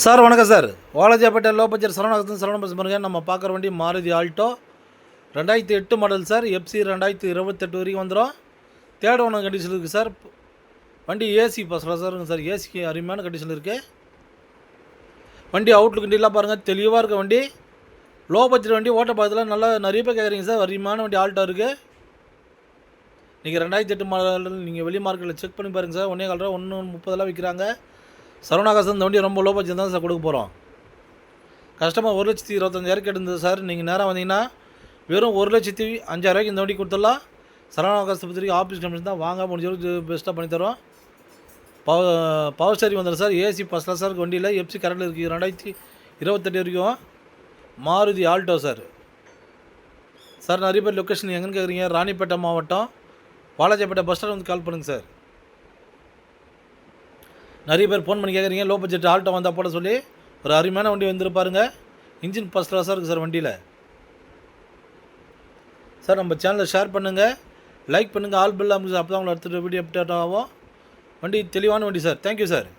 Sir வணக்கம் sir. Walajapet low budget Saravana bus பாருங்க. நம்ம பார்க்குற வண்டி Maruti Alto 2008 model sir. FC 2028 வரைக்கும் வந்துடும். தேர்ட் ஓனர் கண்டிஷன் இருக்குது சார். வண்டி ஏசி பஸ்ஸில் சார் இருக்குது சார். ஏசிக்கு அருமையான கண்டிஷன் இருக்குது. வண்டி அவுட்லுக் வண்டியெலாம் பாருங்கள், தெளிவாக இருக்க வண்டி. லோ பட்ஜெட் வண்டி ஓட்ட பாதத்தில் நல்லா நிறைய பேர் கேட்குறீங்க சார். அருமையான வண்டி ஆல்டோ இருக்குது. நீங்கள் 2008 மாடல் நீங்கள் வெளி மார்க்கெட்டில் செக் பண்ணி பாருங்கள் சார். 1.30 விற்கிறாங்க. சரவணாகாசன் இந்த வண்டி ரொம்ப லோ பட்ஜெட் தான் சார் கொடுக்க போகிறோம். கஸ்டமர் 1,25,000 கேட்டிருந்தது சார். நீங்கள் நேராக வந்தீங்கன்னா வெறும் 1,05,000 இந்த வண்டி கொடுத்துடலாம். சரவணாகாசத்தை பற்றி ஆஃபீஸ் கமிஷன் தான். வாங்க முடிஞ்ச பெஸ்ட்டாக பண்ணித்தரோம். பவர் ஸ்டேரிங் வந்துடும் sir. AC first class sir வண்டியில். எஃப்சி கரண்டில் இருக்குது. 2028 வரைக்கும் மாருதி ஆல்டோ சார். சார் நிறைய பேர் லொக்கேஷன் எங்கேன்னு கேட்குறீங்க. ராணிப்பேட்டை மாவட்டம் வாலாஜாப்பேட்டை பஸ் ஸ்டாண்ட் வந்து கால் பண்ணுங்கள் சார். நிறைய பேர் ஃபோன் பண்ணி கேட்குறீங்க லோ பட்ஜெட் ஆல்டோ வந்தால் போட சொல்லி. ஒரு அருமையான வண்டி வந்துருப்பாருங்க. இன்ஜின் ஃபஸ்ட் கிளாஸாக இருக்குது சார் வண்டியில். சார் நம்ம சேனலை ஷேர் பண்ணுங்கள், லைக் பண்ணுங்கள், ஆல் பில் அமைச்சு. அப்போ தான் உங்களை அடுத்த வீடியோ அப்டேட் ஆகும். வண்டி தெளிவான வண்டி சார். Thank you sir.